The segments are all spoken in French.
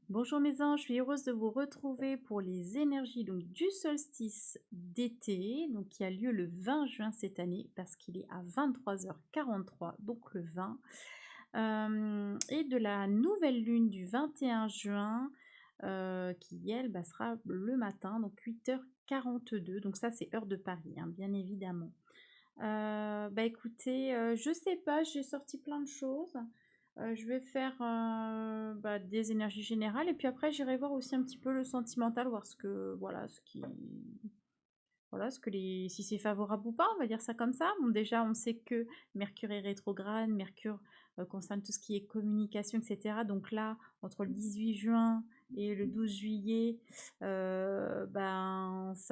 Bonjour mes anges, je suis heureuse de vous retrouver pour les énergies donc, du solstice d'été, donc qui a lieu le 20 juin cette année parce qu'il est à 23h43, donc le 20, et de la nouvelle lune du 21 juin qui elle sera le matin, donc 8h42, donc ça c'est heure de Paris, hein, bien évidemment. Écoutez, je sais pas, j'ai sorti plein de choses. Je vais faire, des énergies générales et puis après j'irai voir aussi un petit peu le sentimental, voir ce que voilà, ce que les si c'est favorable ou pas, on va dire ça comme ça. Bon, déjà, on sait que Mercure est rétrograde, Mercure concerne tout ce qui est communication, etc. Donc là, entre le 18 juin et le 12 juillet, ça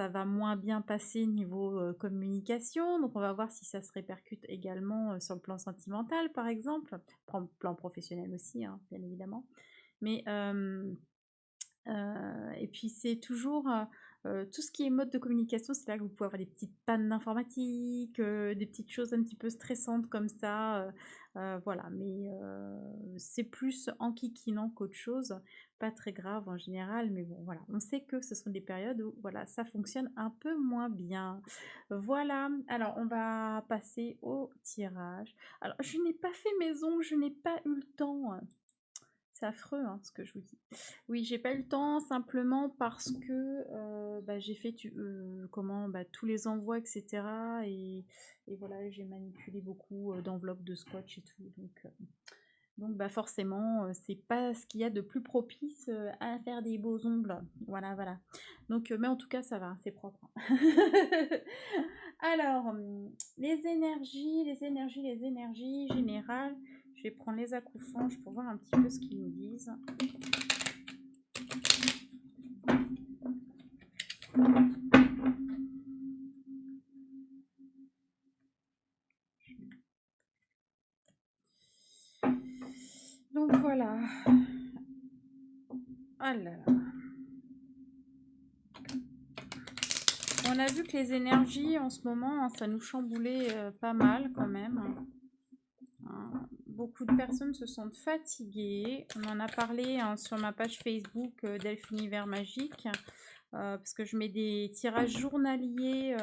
va moins bien passer niveau communication. Donc on va voir si ça se répercute également sur le plan sentimental, par exemple, plan professionnel aussi, hein, bien évidemment. Mais et puis c'est toujours, tout ce qui est mode de communication, c'est là que vous pouvez avoir des petites pannes d'informatique, des petites choses un petit peu stressantes comme ça, voilà. Mais c'est plus enquiquinant qu'autre chose, pas très grave en général, mais bon voilà. On sait que ce sont des périodes où voilà, ça fonctionne un peu moins bien. Voilà, alors on va passer au tirage. Alors je n'ai pas fait mes ongles, je n'ai pas eu le temps. C'est affreux, hein, ce que je vous dis. Oui, j'ai pas eu le temps simplement parce que j'ai fait tous les envois, etc. Et voilà, j'ai manipulé beaucoup d'enveloppes de scotch et tout. Donc forcément, c'est pas ce qu'il y a de plus propice à faire des beaux ongles. Voilà, voilà. Donc, mais en tout cas, ça va, c'est propre, hein. Alors, les énergies générales. Je vais prendre les acouphants pour voir un petit peu ce qu'ils nous disent. Donc voilà. Ah là là. On a vu que les énergies en ce moment, hein, ça nous chamboulait pas mal quand même. Hein. Beaucoup de personnes se sentent fatiguées. On en a parlé hein, sur ma page Facebook d'Elf Univers Magique. Parce que je mets des tirages journaliers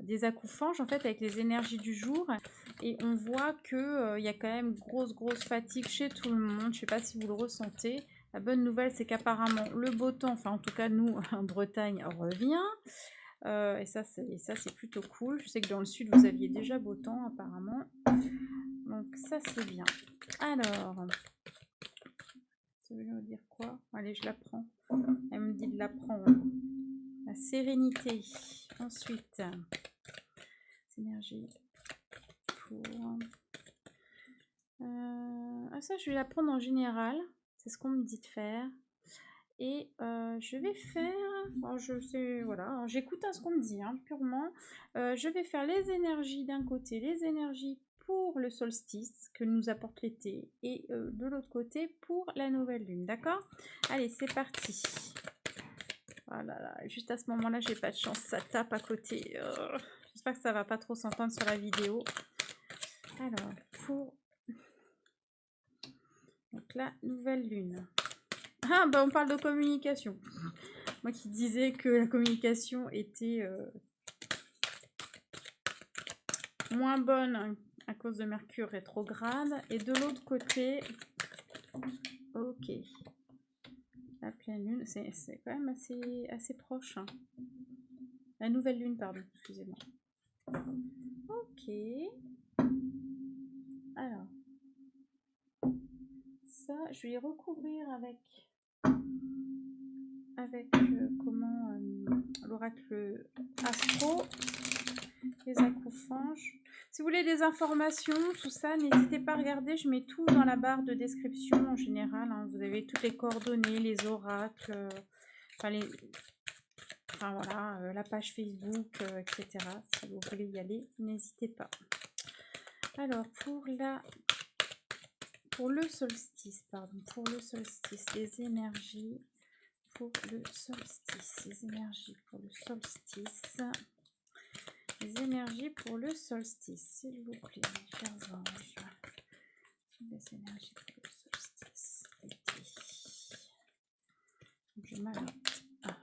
des accoufanges en fait avec les énergies du jour et on voit que il y a quand même grosse fatigue chez tout le monde. Je sais pas si vous le ressentez. La bonne nouvelle c'est qu'apparemment le beau temps, enfin en tout cas nous en Bretagne revient et ça c'est plutôt cool. Je sais que dans le sud vous aviez déjà beau temps apparemment, donc ça c'est bien. Alors ça veut dire quoi? Allez, je la prends. Elle me dit de la prendre. La sérénité. Ensuite, énergie pour... ça, je vais la prendre en général. C'est ce qu'on me dit de faire. Et je vais faire... Alors, je sais, voilà. J'écoute ce qu'on me dit, hein, purement. Je vais faire les énergies d'un côté, les énergies pour le solstice que nous apporte l'été. Et de l'autre côté, pour la nouvelle lune. D'accord? Allez, c'est parti. Oh là là, juste à ce moment-là, j'ai pas de chance, ça tape à côté. J'espère que ça va pas trop s'entendre sur la vidéo. Alors, pour donc la nouvelle lune. Ah, on parle de communication. Moi qui disais que la communication était moins bonne à cause de Mercure rétrograde. Et de l'autre côté, ok. La pleine lune, c'est quand même assez proche. Hein. La nouvelle lune, pardon, excusez-moi. Ok. Alors, ça, je vais recouvrir avec l'oracle astro, les acoufanges. Si vous voulez des informations, tout ça, n'hésitez pas à regarder. Je mets tout dans la barre de description en général. Hein. Vous avez toutes les coordonnées, les oracles, voilà, la page Facebook, etc. Si vous voulez y aller, n'hésitez pas. Alors, pour le solstice, les énergies pour le solstice, les énergies pour le solstice, s'il vous plaît, chers anges. Les énergies pour le solstice. J'ai mal. Ah.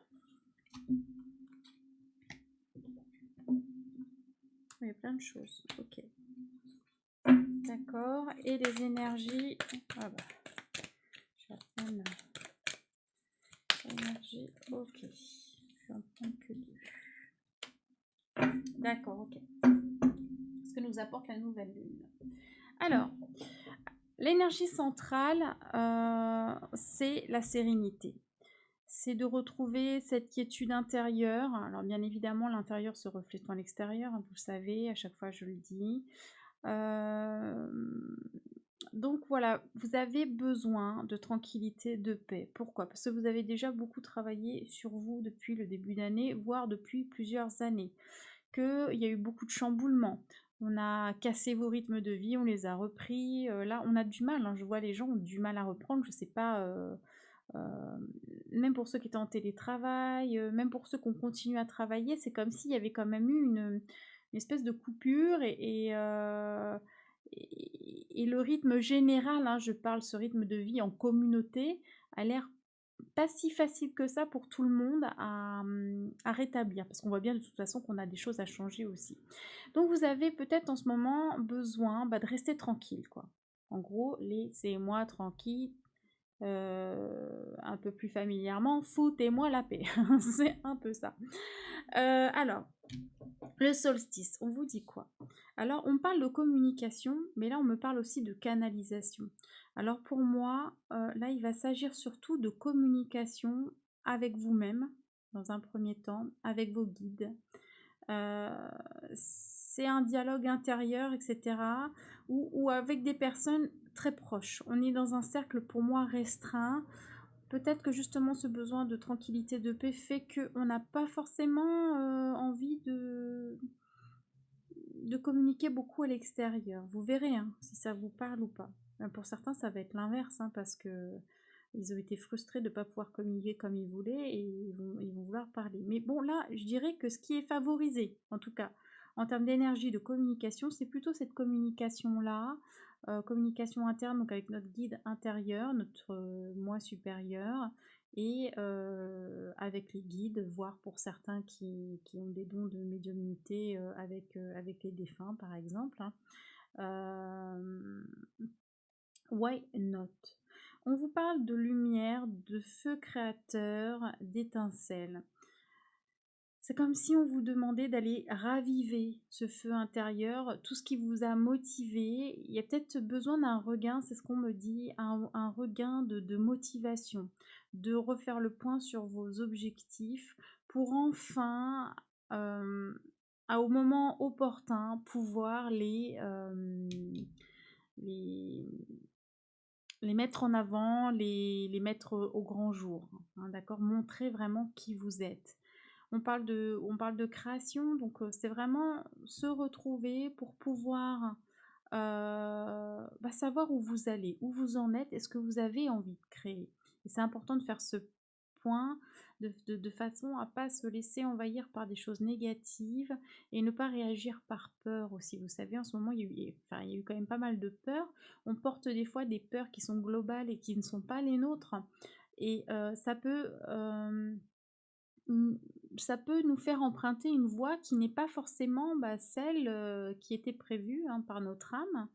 Il y a plein de choses. Ok. D'accord. Et les énergies. Ah bah. Je vais prendre énergie. Ok. Je vais en prendre que 2. D'accord, ok. Ce que nous apporte la nouvelle lune. Alors, l'énergie centrale, c'est la sérénité. C'est de retrouver cette quiétude intérieure. Alors, bien évidemment, l'intérieur se reflète dans l'extérieur, hein, vous le savez, à chaque fois je le dis. Donc voilà, vous avez besoin de tranquillité, de paix. Pourquoi? Parce que vous avez déjà beaucoup travaillé sur vous depuis le début d'année, voire depuis plusieurs années. Qu'il y a eu beaucoup de chamboulements. On a cassé vos rythmes de vie, on les a repris. Là, on a du mal, hein. Je vois les gens ont du mal à reprendre. Je sais pas, même pour ceux qui étaient en télétravail, même pour ceux qui ont continué à travailler, c'est comme s'il y avait quand même eu une espèce de coupure et le rythme général, hein, je parle ce rythme de vie en communauté, a l'air pas si facile que ça pour tout le monde à rétablir, parce qu'on voit bien de toute façon qu'on a des choses à changer aussi. Donc vous avez peut-être en ce moment besoin de rester tranquille, quoi. En gros, laissez-moi tranquille, un peu plus familièrement, foutez-moi la paix. C'est un peu ça. Alors, le solstice, on vous dit quoi? Alors, on parle de communication, mais là, on me parle aussi de canalisation. Alors, pour moi, là, il va s'agir surtout de communication avec vous-même, dans un premier temps, avec vos guides. C'est un dialogue intérieur, etc. Ou avec des personnes très proches. On est dans un cercle, pour moi, restreint. Peut-être que justement ce besoin de tranquillité, de paix fait qu'on n'a pas forcément envie de communiquer beaucoup à l'extérieur. Vous verrez hein, si ça vous parle ou pas. Pour certains, ça va être l'inverse, hein, parce que ils ont été frustrés de ne pas pouvoir communiquer comme ils voulaient et ils vont vouloir parler. Mais bon, là, je dirais que ce qui est favorisé, en tout cas, en termes d'énergie, de communication, c'est plutôt cette communication-là, communication interne, donc avec notre guide intérieur, notre moi supérieur, et avec les guides, voire pour certains qui ont des dons de médiumnité avec les défunts, par exemple. Hein. Why not? On vous parle de lumière, de feu créateur, d'étincelles. C'est comme si on vous demandait d'aller raviver ce feu intérieur, tout ce qui vous a motivé. Il y a peut-être besoin d'un regain, c'est ce qu'on me dit, un regain de motivation, de refaire le point sur vos objectifs pour enfin, au moment opportun, pouvoir les, les mettre en avant, les mettre au grand jour, hein, d'accord? Montrer vraiment qui vous êtes. On parle de création, donc c'est vraiment se retrouver pour pouvoir savoir où vous allez, où vous en êtes, est-ce que vous avez envie de créer. Et c'est important de faire ce point de façon à pas se laisser envahir par des choses négatives et ne pas réagir par peur aussi. Vous savez, en ce moment, il y a eu quand même pas mal de peurs. On porte des fois des peurs qui sont globales et qui ne sont pas les nôtres. Et Mmh, ça peut nous faire emprunter une voie qui n'est pas forcément, celle, qui était prévue, hein, par notre âme.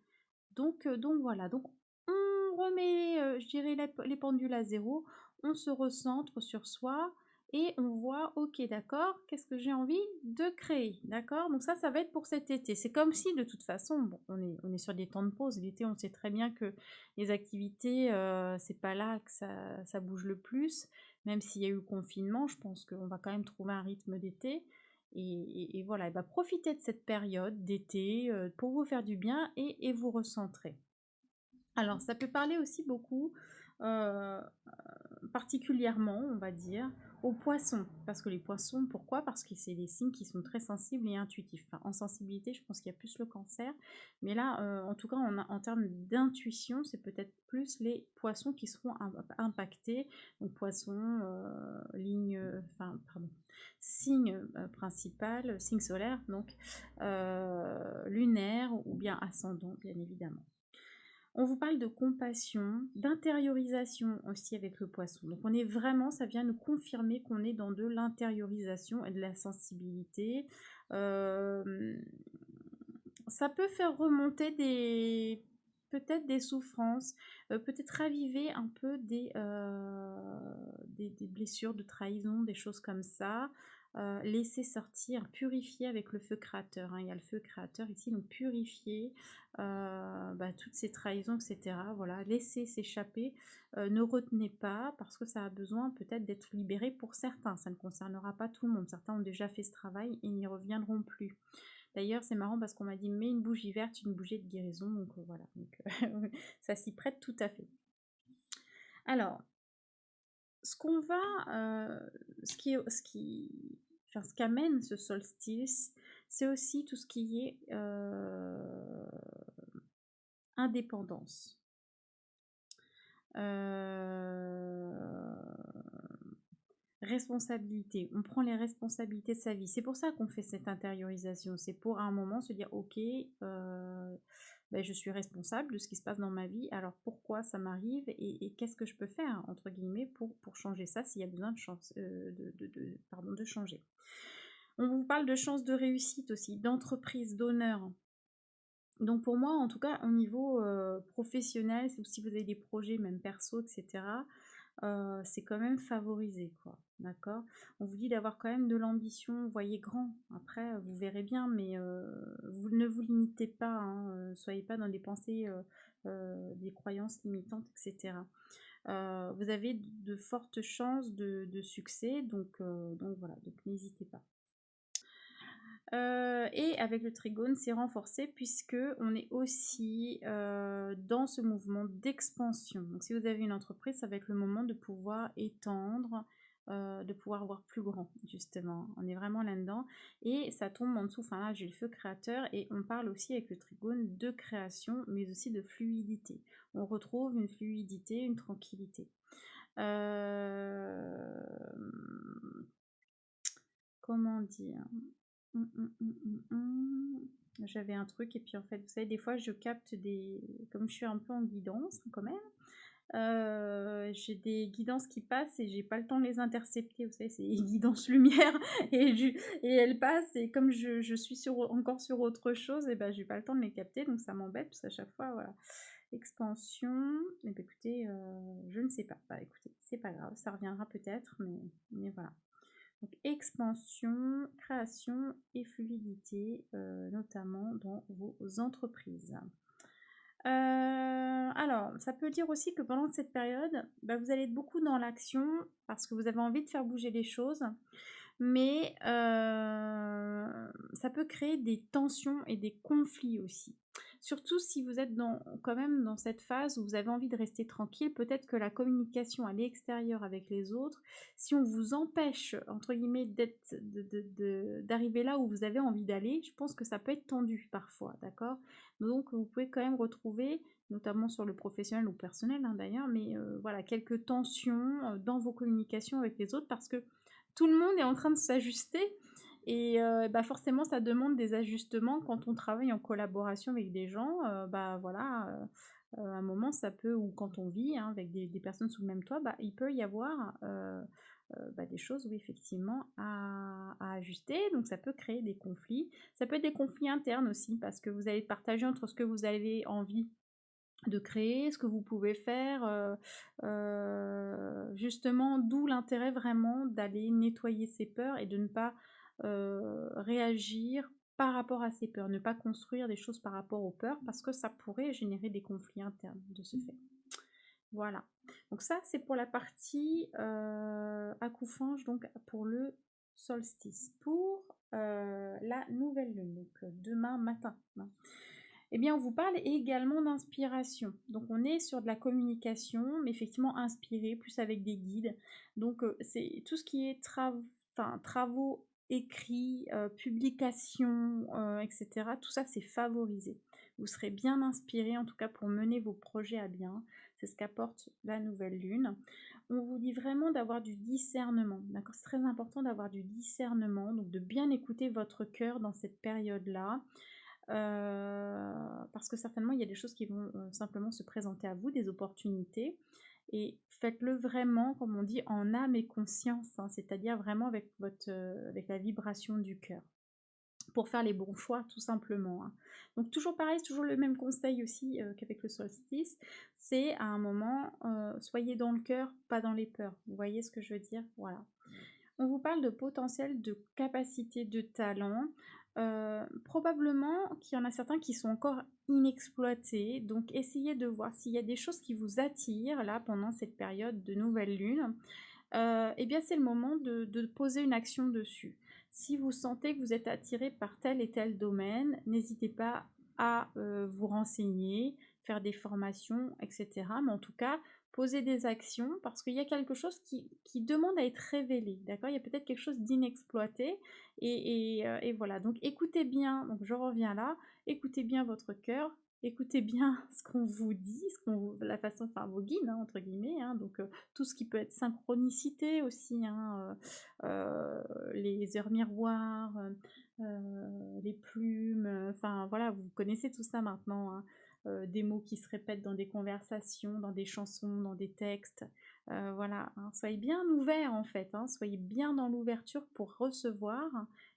Donc voilà, donc on remet, je dirais les pendules à zéro, on se recentre sur soi et on voit: «OK, d'accord, qu'est-ce que j'ai envie de créer?» d'accord? Donc ça va être pour cet été. C'est comme si de toute façon, bon, on est sur des temps de pause. L'été, on sait très bien que les activités, c'est pas là que ça bouge le plus. Même s'il y a eu le confinement, je pense qu'on va quand même trouver un rythme d'été et voilà, et bah, profitez de cette période d'été, pour vous faire du bien et vous recentrer. Alors, ça peut parler aussi beaucoup, heu, particulièrement, on va dire, aux poissons. Parce que les poissons, pourquoi? Parce que c'est des signes qui sont très sensibles et intuitifs. Enfin, en sensibilité, je pense qu'il y a plus le cancer. Mais là, en tout cas, en termes d'intuition, c'est peut-être plus les poissons qui seront impactés. Donc, poissons, enfin, pardon, signe principal, signe solaire, donc lunaire ou bien ascendant, bien évidemment. On vous parle de compassion, d'intériorisation aussi avec le poisson. Donc on est vraiment, ça vient nous confirmer qu'on est dans de l'intériorisation et de la sensibilité. Euh, Ça peut faire remonter peut-être des souffrances, peut-être raviver un peu des blessures de trahison, des choses comme ça. Laisser sortir, purifier avec le feu créateur, hein. Il y a le feu créateur ici, donc purifier toutes ces trahisons, etc. Voilà, laisser s'échapper. Ne retenez pas parce que ça a besoin peut-être d'être libéré pour certains. Ça ne concernera pas tout le monde. Certains ont déjà fait ce travail et n'y reviendront plus. D'ailleurs, c'est marrant parce qu'on m'a dit mets une bougie verte, une bougie de guérison, donc voilà, donc, ça s'y prête tout à fait. Alors, ce qu'on va, ce qu'amène ce solstice, c'est aussi tout ce qui est indépendance. Responsabilité, on prend les responsabilités de sa vie. C'est pour ça qu'on fait cette intériorisation. C'est pour à un moment se dire ok, je suis responsable de ce qui se passe dans ma vie. Alors pourquoi ça m'arrive et qu'est-ce que je peux faire entre guillemets pour changer ça s'il y a besoin de, de changer. On vous parle de chance de réussite aussi, d'entreprise, d'honneur. Donc pour moi, en tout cas, au niveau professionnel, si vous avez des projets, même perso, etc., c'est quand même favorisé, quoi. D'accord? On vous dit d'avoir quand même de l'ambition, voyez grand. Après, vous verrez bien, mais vous ne vous limitez pas, hein, soyez pas dans des pensées, des croyances limitantes, etc. Vous avez de fortes chances de succès, donc voilà, donc n'hésitez pas. Et avec le trigone, c'est renforcé puisque on est aussi dans ce mouvement d'expansion. Donc si vous avez une entreprise, ça va être le moment de pouvoir étendre, de pouvoir voir plus grand, justement. On est vraiment là-dedans. Et ça tombe en dessous, enfin là j'ai le feu créateur et on parle aussi avec le trigone de création, mais aussi de fluidité. On retrouve une fluidité, une tranquillité. Comment dire? J'avais un truc et puis en fait, vous savez, des fois je capte comme je suis un peu en guidance quand même, j'ai des guidances qui passent et j'ai pas le temps de les intercepter. Vous savez, c'est guidance lumière et elles passent et comme je suis encore sur autre chose, et ben j'ai pas le temps de les capter donc ça m'embête parce qu'à chaque fois, voilà. Expansion, et ben écoutez, je ne sais pas. Bah écoutez, c'est pas grave, ça reviendra peut-être, mais voilà. Donc expansion, création et fluidité, notamment dans vos entreprises. Alors, ça peut dire aussi que pendant cette période, vous allez être beaucoup dans l'action parce que vous avez envie de faire bouger les choses, mais ça peut créer des tensions et des conflits aussi. Surtout si vous êtes quand même dans cette phase où vous avez envie de rester tranquille, peut-être que la communication à l'extérieur avec les autres, si on vous empêche, entre guillemets, d'arriver là où vous avez envie d'aller, je pense que ça peut être tendu parfois, d'accord? Donc vous pouvez quand même retrouver, notamment sur le professionnel ou personnel hein, d'ailleurs, mais voilà, quelques tensions dans vos communications avec les autres parce que tout le monde est en train de s'ajuster et forcément ça demande des ajustements quand on travaille en collaboration avec des gens, voilà, à un moment ça peut ou quand on vit, hein, avec des personnes sous le même toit, il peut y avoir, des choses, oui, effectivement, à ajuster, donc ça peut créer des conflits. Ça peut être des conflits internes aussi parce que vous allez partager entre ce que vous avez envie de créer, ce que vous pouvez faire, justement, d'où l'intérêt vraiment d'aller nettoyer ses peurs et de ne pas réagir par rapport à ses peurs, ne pas construire des choses par rapport aux peurs parce que ça pourrait générer des conflits internes de ce fait. Voilà. Donc ça, c'est pour la partie accoufange, donc pour le solstice. Pour la nouvelle lune, donc demain matin. Hein. Eh bien, on vous parle également d'inspiration. Donc, on est sur de la communication, mais effectivement inspiré, plus avec des guides. Donc, c'est tout ce qui est travaux écrits, publications, etc. Tout ça, c'est favorisé. Vous serez bien inspiré, en tout cas, pour mener vos projets à bien. C'est ce qu'apporte la nouvelle lune. On vous dit vraiment d'avoir du discernement. D'accord? C'est très important d'avoir du discernement, donc de bien écouter votre cœur dans cette période-là. parce que certainement il y a des choses qui vont simplement se présenter à vous, des opportunités. Et faites-le vraiment, comme on dit, en âme et conscience, hein, c'est-à-dire vraiment avec la vibration du cœur, pour faire les bons choix, tout simplement, hein. Donc toujours pareil, c'est toujours le même conseil aussi qu'avec le solstice, c'est à un moment, soyez dans le cœur, pas dans les peurs. Vous voyez ce que je veux dire? Voilà. On vous parle de potentiel, de capacité, de talent. Probablement qu'il y en a certains qui sont encore inexploités. Donc essayez de voir s'il y a des choses qui vous attirent là pendant cette période de nouvelle lune. Eh bien c'est le moment de poser une action dessus. Si vous sentez que vous êtes attiré par tel et tel domaine, n'hésitez pas à vous renseigner, faire des formations, etc. Mais en tout cas, poser des actions parce qu'il y a quelque chose qui demande à être révélé, d'accord? Il y a peut-être quelque chose d'inexploité et voilà. Donc écoutez bien, donc je reviens là, écoutez bien votre cœur, écoutez bien ce qu'on vous dit, la façon, enfin vos guides, hein, entre guillemets, hein, donc tout ce qui peut être synchronicité aussi, hein, les heures miroirs, les plumes, enfin voilà, vous connaissez tout ça maintenant, hein. Des mots qui se répètent dans des conversations, dans des chansons, dans des textes. Voilà, hein. Soyez bien ouverts en fait, hein. Soyez bien dans l'ouverture pour recevoir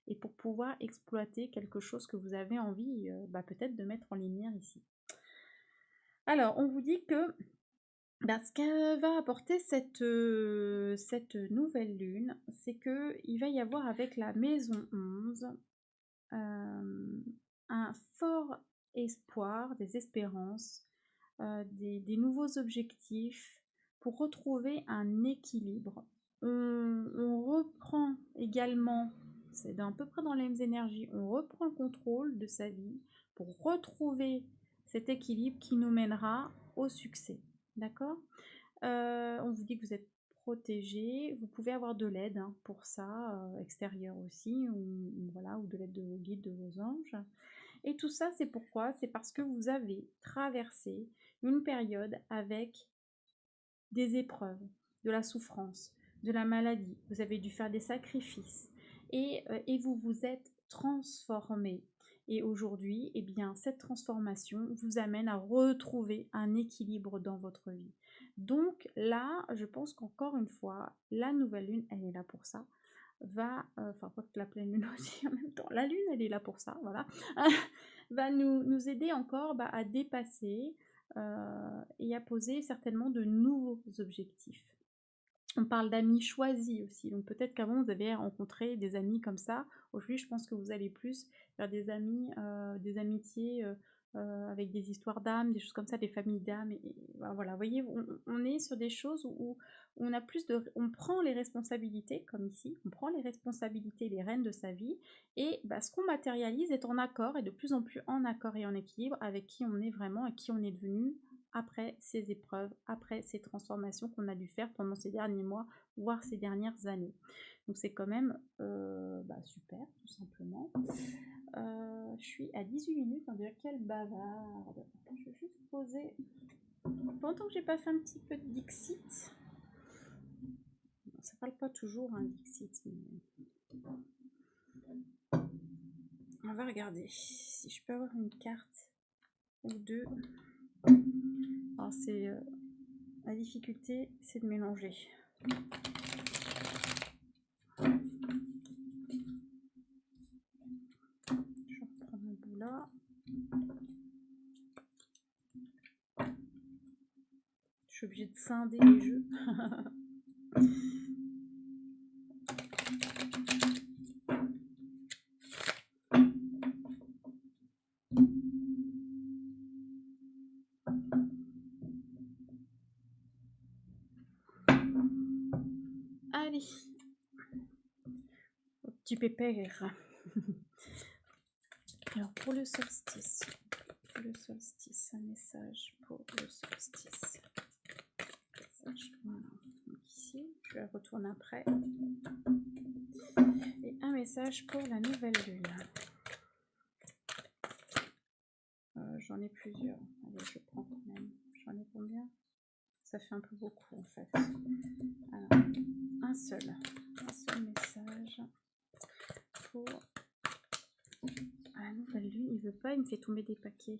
et pour pouvoir exploiter quelque chose que vous avez envie peut-être de mettre en lumière ici. Alors, on vous dit que ce que va apporter cette nouvelle lune, c'est qu'il va y avoir avec la maison 11 un fort espoir, des espérances, des nouveaux objectifs pour retrouver un équilibre. On reprend également, c'est à peu près dans les mêmes énergies, on reprend le contrôle de sa vie pour retrouver cet équilibre qui nous mènera au succès. D'accord? On vous dit que vous êtes protégé, vous pouvez avoir de l'aide hein, pour ça, extérieure aussi, voilà, ou de l'aide de vos guides, de vos anges. Et tout ça, c'est pourquoi? C'est parce que vous avez traversé une période avec des épreuves, de la souffrance, de la maladie. Vous avez dû faire des sacrifices et vous vous êtes transformé. Et aujourd'hui, eh bien, cette transformation vous amène à retrouver un équilibre dans votre vie. Donc là, je pense qu'encore une fois, la nouvelle lune, elle est là pour ça. Enfin, pas que la pleine lune aussi en même temps, la lune, elle est là pour ça, voilà. Va nous aider encore à dépasser et à poser certainement de nouveaux objectifs. On parle d'amis choisis aussi, donc peut-être qu'avant vous avez rencontré des amis comme ça. Aujourd'hui, je pense que vous allez plus vers des amis, des amitiés avec des histoires d'âmes, des choses comme ça, des familles d'âmes. Et voilà, vous voyez, on est sur des choses où on a plus on prend les responsabilités, comme ici, on prend les responsabilités, les rênes de sa vie, et ce qu'on matérialise est en accord, et de plus en plus en accord et en équilibre avec qui on est vraiment et qui on est devenu après ces épreuves, après ces transformations qu'on a dû faire pendant ces derniers mois, voire ces dernières années. Donc c'est quand même super, tout simplement. Je suis à 18 minutes, on dirait quelle bavarde. Je vais juste poser. Longtemps que j'ai pas fait un petit peu de Dixit. Ça parle pas toujours, hein, Dixit. Mais... On va regarder si je peux avoir une carte ou deux. Alors c'est la difficulté, c'est de mélanger. Je reprends mon bout là. Je suis obligée de scinder les jeux. Allez, au petit pépère. Alors pour le solstice, un message pour le solstice. Voilà. Donc ici, je la retourne après. Et un message pour la nouvelle lune. J'en ai plusieurs. Allez, je prends quand même. J'en ai combien? Ça fait un peu beaucoup en fait. Alors, un seul message pour À la nouvelle lune, il veut pas, il me fait tomber des paquets.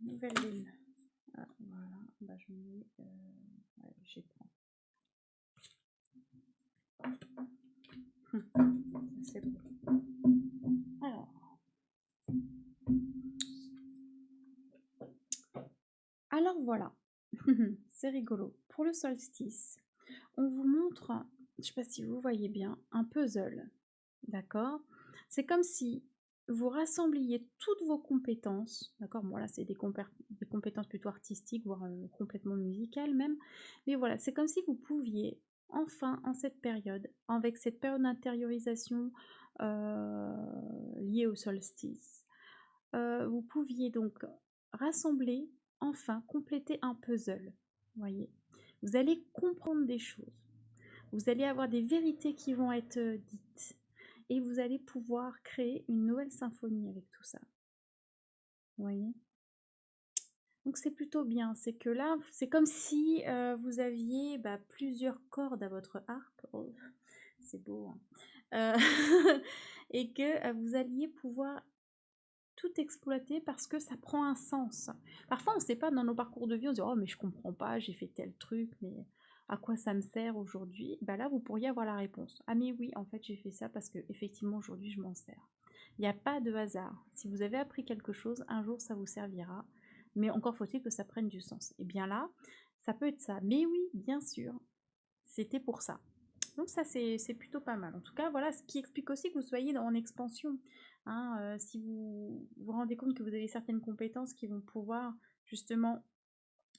Nouvelle lune. Ah, voilà, bah je mets... ouais, j'ai pas. C'est bon. Alors voilà, c'est rigolo. Pour le solstice, on vous montre, je ne sais pas si vous voyez bien, un puzzle. D'accord? C'est comme si vous rassembliez toutes vos compétences. D'accord? Bon, là, c'est des compétences plutôt artistiques, voire complètement musicales même. Mais voilà, c'est comme si vous pouviez, enfin, en cette période, avec cette période d'intériorisation liée au solstice, vous pouviez donc rassembler, enfin, compléter un puzzle. Voyez? Vous allez comprendre des choses. Vous allez avoir des vérités qui vont être dites. Et vous allez pouvoir créer une nouvelle symphonie avec tout ça. Vous voyez? Donc c'est plutôt bien. C'est que là, c'est comme si vous aviez plusieurs cordes à votre harpe. Oh, c'est beau. Hein. Et que vous alliez pouvoir tout exploiter parce que ça prend un sens. Parfois, on ne sait pas dans nos parcours de vie, on se dit oh mais je comprends pas, j'ai fait tel truc, mais à quoi ça me sert aujourd'hui? Bah là, vous pourriez avoir la réponse. Ah mais oui, en fait, j'ai fait ça parce que effectivement aujourd'hui, je m'en sers. Il n'y a pas de hasard. Si vous avez appris quelque chose, un jour, ça vous servira. Mais encore faut-il que ça prenne du sens. Et bien là, ça peut être ça. Mais oui, bien sûr, c'était pour ça. Donc ça, c'est plutôt pas mal. En tout cas, voilà, ce qui explique aussi que vous soyez en expansion. Hein, si vous vous rendez compte que vous avez certaines compétences qui vont pouvoir justement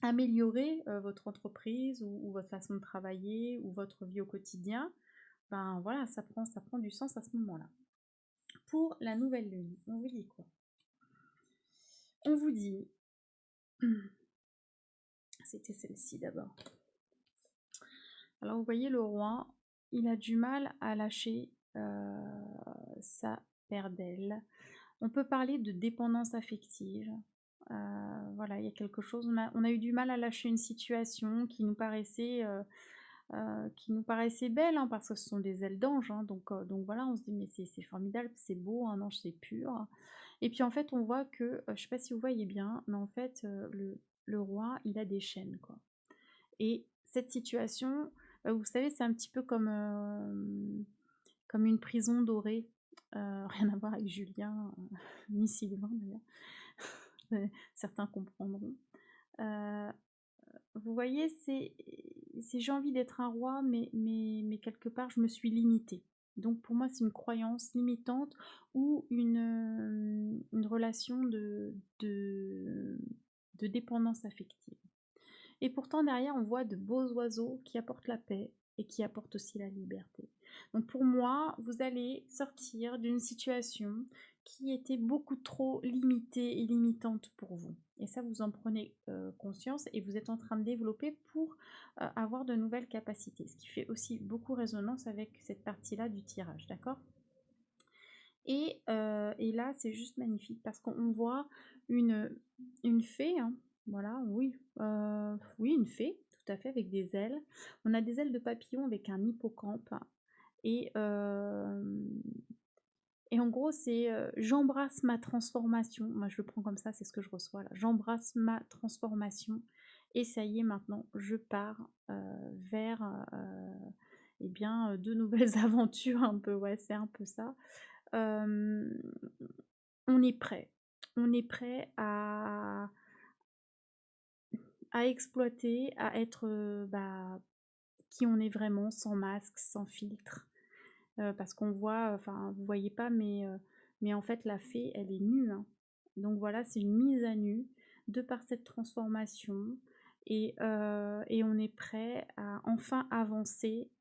améliorer votre entreprise ou votre façon de travailler ou votre vie au quotidien, ben voilà, ça prend du sens à ce moment-là. Pour la nouvelle lune, on vous dit quoi? On vous dit, c'était celle-ci d'abord. Alors vous voyez le roi, il a du mal à lâcher sa paire d'ailes. On peut parler de dépendance affective. Voilà, il y a quelque chose. On a eu du mal à lâcher une situation qui nous paraissait belle, hein, parce que ce sont des ailes d'ange. Hein, donc voilà, on se dit mais c'est formidable, c'est beau, un ange c'est pur. Et puis en fait, on voit que, je sais pas si vous voyez bien, mais en fait, le roi, il a des chaînes, quoi. Et cette situation, vous savez, c'est un petit peu comme une prison dorée. Rien à voir avec Julien, ni Sylvain d'ailleurs. Certains comprendront. Vous voyez, c'est j'ai envie d'être un roi, mais quelque part, je me suis limitée. Donc pour moi, c'est une croyance limitante ou une relation de dépendance affective. Et pourtant, derrière, on voit de beaux oiseaux qui apportent la paix et qui apportent aussi la liberté. Donc pour moi, vous allez sortir d'une situation qui était beaucoup trop limitée et limitante pour vous. Et ça, vous en prenez conscience et vous êtes en train de développer pour avoir de nouvelles capacités. Ce qui fait aussi beaucoup résonance avec cette partie-là du tirage, d'accord? Et là, c'est juste magnifique parce qu'on voit une fée, hein, voilà, oui, oui, une fée, tout à fait, avec des ailes. On a des ailes de papillon avec un hippocampe. Et, euh, et en gros, c'est j'embrasse ma transformation. Moi, je le prends comme ça, c'est ce que je reçois là. J'embrasse ma transformation. Et ça y est, maintenant, je pars vers eh bien, de nouvelles aventures un peu. Ouais, c'est un peu ça. Euh, on est prêt. On est prêt à exploiter, à être qui on est vraiment, sans masque, sans filtre. Parce qu'on voit, enfin, vous voyez pas, mais en fait, la fée, elle est nue. Hein. Donc voilà, c'est une mise à nu de par cette transformation. Et on est prêt à enfin avancer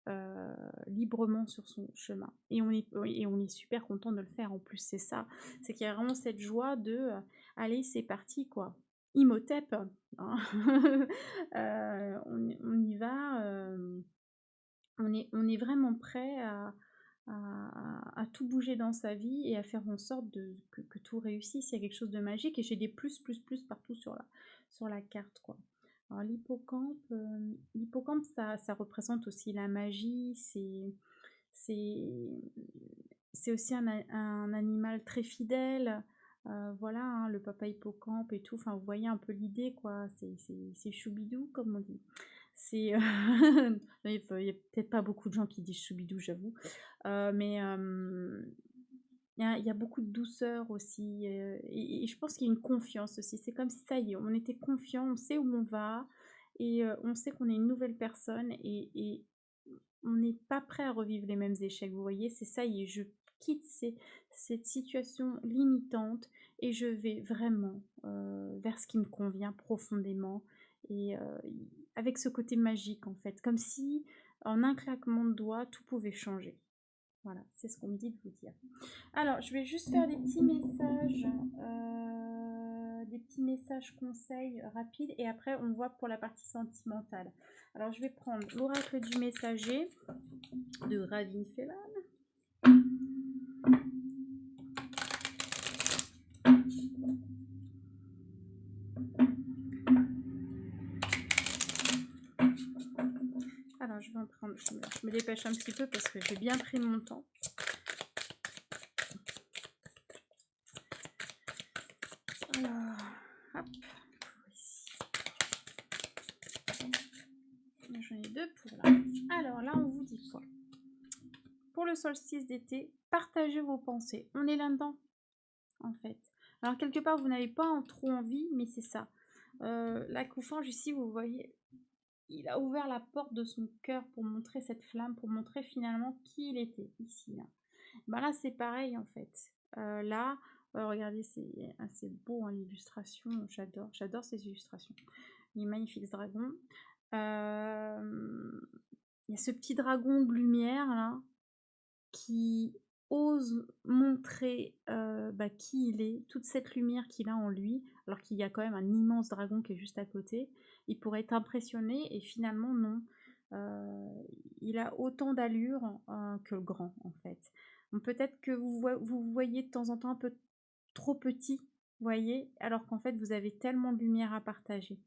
librement sur son chemin. Et on est super content de le faire en plus, c'est ça. C'est qu'il y a vraiment cette joie de allez, c'est parti quoi. Imhotep, hein. On y va, on est vraiment prêt à tout bouger dans sa vie et à faire en sorte que tout réussisse. Il y a quelque chose de magique et j'ai des plus, plus, plus partout sur la carte, quoi. Alors l'hippocampe, ça représente aussi la magie, c'est c'est aussi un animal très fidèle. Voilà, hein, le papa hippocampe et tout. Enfin, vous voyez un peu l'idée, quoi. C'est choubidou, comme on dit. C'est il y a peut-être pas beaucoup de gens qui disent choubidou, j'avoue. Mais il y a beaucoup de douceur aussi. Et je pense qu'il y a une confiance aussi. C'est comme si ça y est, on était confiant, on sait où on va et on sait qu'on est une nouvelle personne et on n'est pas prêt à revivre les mêmes échecs. Vous voyez, c'est ça y est, je quitte cette situation limitante et je vais vraiment vers ce qui me convient profondément et avec ce côté magique en fait, comme si en un claquement de doigts, tout pouvait changer. Voilà, c'est ce qu'on me dit de vous dire. Alors, je vais juste faire des petits messages conseils rapides et après on voit pour la partie sentimentale. Alors, je vais prendre l'oracle du messager de Ravin Fellan. Alors, je vais en prendre, je me dépêche un petit peu parce que j'ai bien pris mon temps. Alors, hop, ici. J'en ai deux pour là. Alors là, on vous dit quoi? Pour le solstice d'été, partagez vos pensées. On est là-dedans, en fait. Alors, quelque part, vous n'avez pas trop envie, mais c'est ça. La coufange, ici, vous voyez, il a ouvert la porte de son cœur pour montrer cette flamme, pour montrer finalement qui il était, ici, là. Ben là, c'est pareil, en fait. Là, regardez, c'est assez beau, hein, l'illustration. J'adore ces illustrations. Les magnifiques dragons. Il y a ce petit dragon de lumière, là, qui ose montrer qui il est, toute cette lumière qu'il a en lui, alors qu'il y a quand même un immense dragon qui est juste à côté. Il pourrait être impressionné et finalement non. Il a autant d'allure que le grand en fait. Donc peut-être que vous voyez de temps en temps un peu trop petit, voyez, alors qu'en fait vous avez tellement de lumière à partager.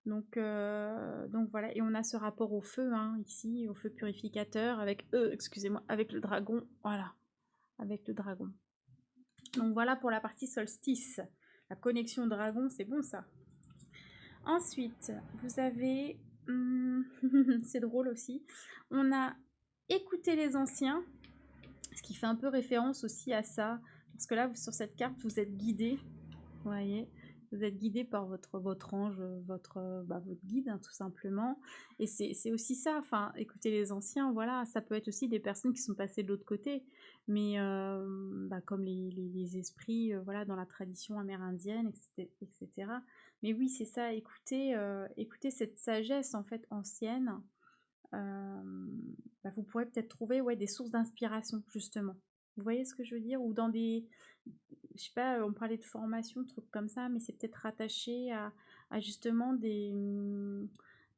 Donc voilà, et on a ce rapport au feu, hein, ici, au feu purificateur, excusez-moi, avec le dragon, voilà, avec le dragon. Donc voilà pour la partie solstice. La connexion dragon, c'est bon ça. Ensuite, vous avez, c'est drôle aussi, on a écouté les anciens, ce qui fait un peu référence aussi à ça, parce que là, sur cette carte, vous êtes guidé, vous voyez, vous êtes guidé par votre ange, votre guide, hein, tout simplement. Et c'est aussi ça, enfin, écoutez les anciens, voilà, ça peut être aussi des personnes qui sont passées de l'autre côté, mais comme les esprits, voilà, dans la tradition amérindienne, etc. Mais oui, c'est ça, écoutez cette sagesse, en fait, ancienne. Vous pourrez peut-être trouver des sources d'inspiration, justement. Vous voyez ce que je veux dire? Ou dans je sais pas, on parlait de formation, trucs comme ça, mais c'est peut-être rattaché à justement des,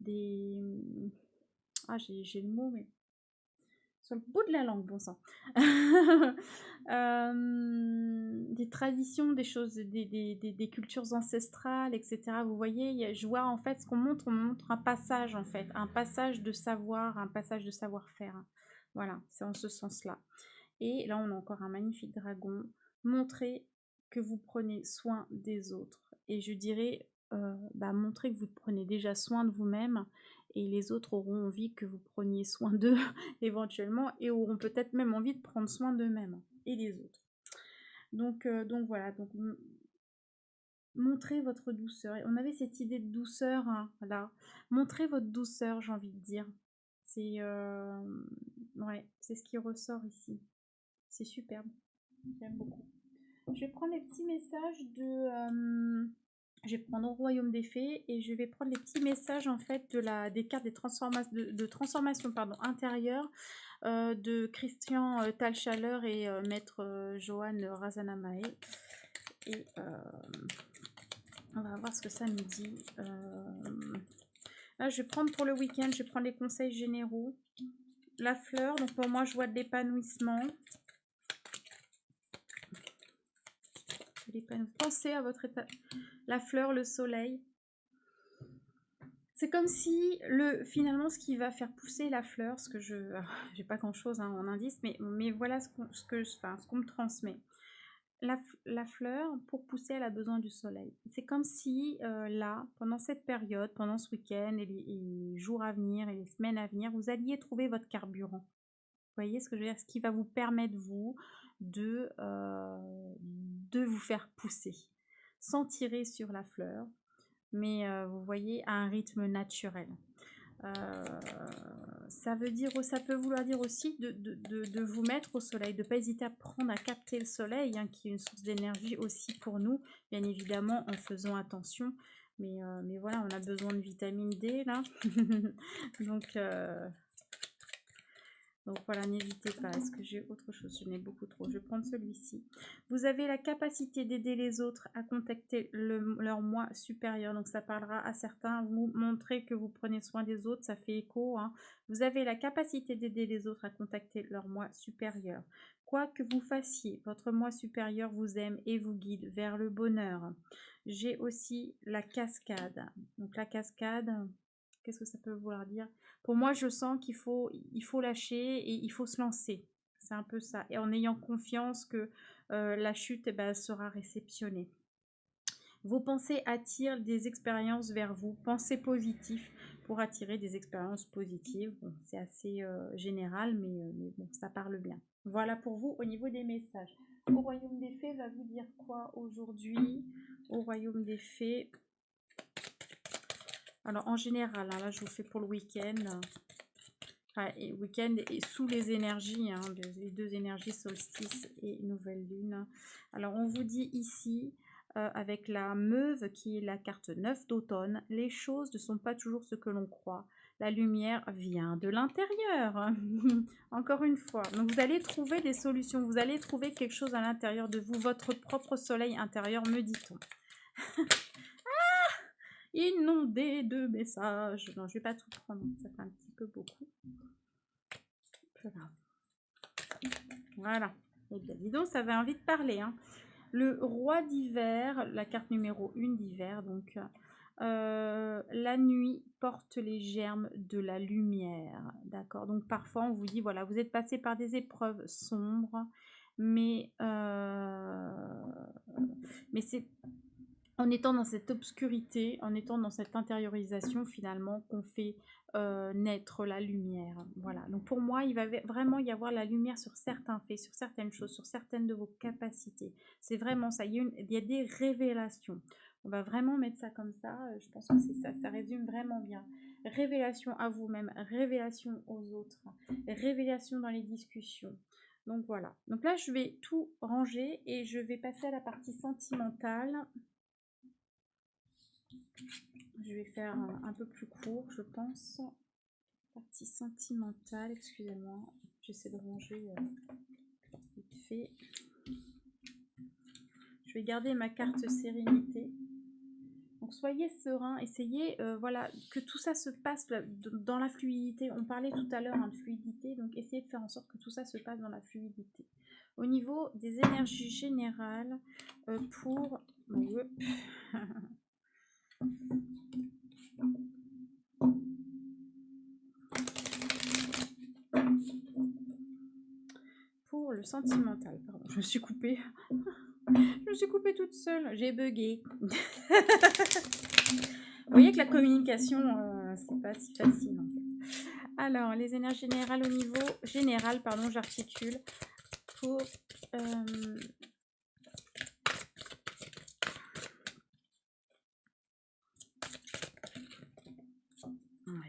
j'ai le mot, mais sur le bout de la langue, bon sang. Des traditions, des choses, des cultures ancestrales, etc. Vous voyez, je vois en fait ce qu'on montre, on montre un passage en fait, un passage de savoir, un passage de savoir-faire. Voilà, c'est en ce sens-là. Et là, on a encore un magnifique dragon. Montrez que vous prenez soin des autres. Et je dirais, montrez que vous prenez déjà soin de vous-même et les autres auront envie que vous preniez soin d'eux éventuellement et auront peut-être même envie de prendre soin d'eux-mêmes et des autres. Donc voilà, donc montrez votre douceur. On avait cette idée de douceur, hein, là. Montrez votre douceur, j'ai envie de dire. Ouais, c'est ce qui ressort ici. C'est superbe. J'aime beaucoup. Je vais prendre les petits messages je vais prendre au Royaume des Fées et je vais prendre les petits messages en fait des cartes de transformation intérieure de Christian Talchaleur et maître Johan Razanamae. Et on va voir ce que ça nous dit. Là, je vais prendre pour le week-end, je vais prendre les conseils généraux. La fleur, donc pour moi, je vois de l'épanouissement. Pensez à votre état. La fleur, le soleil. C'est comme si finalement ce qui va faire pousser la fleur, ce que je, j'ai pas grand chose en indice, mais voilà ce qu'on me transmet. La fleur, pour pousser, elle a besoin du soleil. C'est comme si là, pendant cette période, pendant ce week-end et les jours à venir et les semaines à venir, vous alliez trouver votre carburant. Vous voyez ce que je veux dire? Ce qui va vous permettre, vous, de vous faire pousser, sans tirer sur la fleur, mais vous voyez, à un rythme naturel. Euh, ça peut vouloir dire aussi de vous mettre au soleil, de ne pas hésiter à prendre, à capter le soleil, hein, qui est une source d'énergie aussi pour nous, bien évidemment en faisant attention. Mais voilà, on a besoin de vitamine D là. Donc, donc voilà, n'hésitez pas. Est-ce que j'ai autre chose? Je n'ai beaucoup trop. Je vais prendre celui-ci. Vous avez la capacité d'aider les autres à contacter leur moi supérieur. Donc ça parlera à certains. Vous montrez que vous prenez soin des autres. Ça fait écho, hein. Vous avez la capacité d'aider les autres à contacter leur moi supérieur. Quoi que vous fassiez, votre moi supérieur vous aime et vous guide vers le bonheur. J'ai aussi la cascade. Donc la cascade, qu'est-ce que ça peut vouloir dire? Pour moi, je sens il faut lâcher et il faut se lancer. C'est un peu ça. Et en ayant confiance que la chute eh ben, sera réceptionnée. Vos pensées attirent des expériences vers vous. Pensez positif pour attirer des expériences positives. Bon, c'est assez général, mais bon, ça parle bien. Voilà pour vous au niveau des messages. Au royaume des fées, va vous dire quoi aujourd'hui? Au royaume des fées. Alors en général, hein, là je vous fais pour le week-end. Et week-end et sous les énergies, hein, les deux énergies solstice et nouvelle lune. Alors on vous dit ici, avec la Meuve qui est la carte 9 d'automne, les choses ne sont pas toujours ce que l'on croit. La lumière vient de l'intérieur. Encore une fois. Donc vous allez trouver des solutions, vous allez trouver quelque chose à l'intérieur de vous, votre propre soleil intérieur, me dit-on. Inondé de messages. Non, je vais pas tout prendre, ça fait un petit peu beaucoup. Voilà. Et bien, dis donc, ça avait envie de parler. Hein. Le roi d'hiver, la carte numéro 1 d'hiver, donc la nuit porte les germes de la lumière. D'accord. Donc parfois, on vous dit, voilà, vous êtes passé par des épreuves sombres, mais c'est en étant dans cette obscurité, en étant dans cette intériorisation finalement qu'on fait naître la lumière. Voilà. Donc pour moi, il va vraiment y avoir la lumière sur certains faits, sur certaines choses, sur certaines de vos capacités. C'est vraiment ça. Il y a des révélations. On va vraiment mettre ça comme ça. Je pense que c'est ça. Ça résume vraiment bien. Révélation à vous-même, révélation aux autres, révélation dans les discussions. Donc voilà. Donc là, je vais tout ranger et je vais passer à la partie sentimentale. Je vais faire un peu plus court, je pense. Partie sentimentale, excusez-moi. J'essaie de ranger vite fait. Je vais garder ma carte sérénité. Donc soyez serein, essayez voilà, que tout ça se passe dans la fluidité. On parlait tout à l'heure de fluidité, donc essayez de faire en sorte que tout ça se passe dans la fluidité. Au niveau des énergies générales, pour... pour le sentimental, pardon, je me suis coupée. Je me suis coupée toute seule, j'ai bugué. Vous voyez que la communication, c'est pas si facile en fait. Alors, les énergies générales au niveau général, pardon, j'articule pour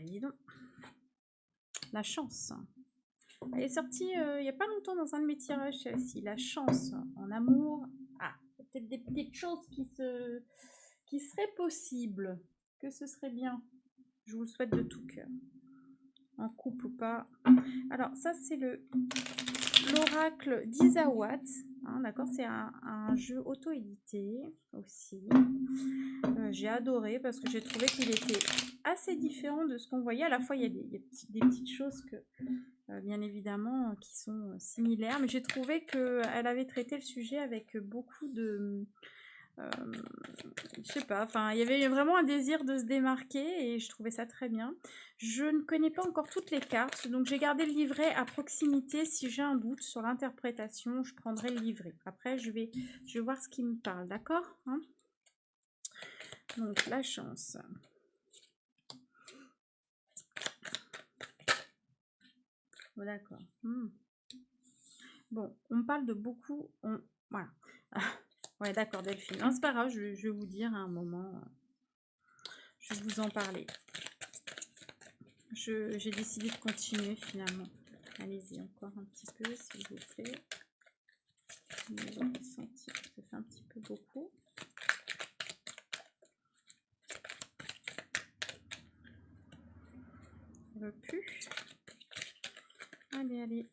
dis donc. La chance. Elle est sortie il n'y a pas longtemps dans un de mes tirages, celle-ci. La chance en amour. Ah, peut-être des petites choses qui seraient possibles. Que ce serait bien. Je vous le souhaite de tout cœur. En couple ou pas. Alors, ça, c'est l'oracle d'Isawat. Hein, d'accord, c'est un jeu auto-édité aussi. J'ai adoré parce que j'ai trouvé qu'il était assez différent de ce qu'on voyait. À la fois, il y a des petites choses que, bien évidemment, qui sont similaires. Mais j'ai trouvé qu'elle avait traité le sujet avec beaucoup Je sais pas, enfin, il y avait vraiment un désir de se démarquer et je trouvais ça très bien. Je ne connais pas encore toutes les cartes, donc j'ai gardé le livret à proximité. Si j'ai un doute sur l'interprétation, je prendrai le livret. Après, je vais voir ce qui me parle, d'accord, hein. Donc, la chance. Bon, d'accord. Bon, on me parle de beaucoup. Voilà. Ouais, d'accord, Delphine. Non, c'est pas grave, je vais vous dire à un moment. Je vais vous en parler. J'ai décidé de continuer finalement. Allez-y, encore un petit peu, s'il vous plaît. Vous avez senti que ça fait un petit peu beaucoup. Ça veut plus. Allez, allez.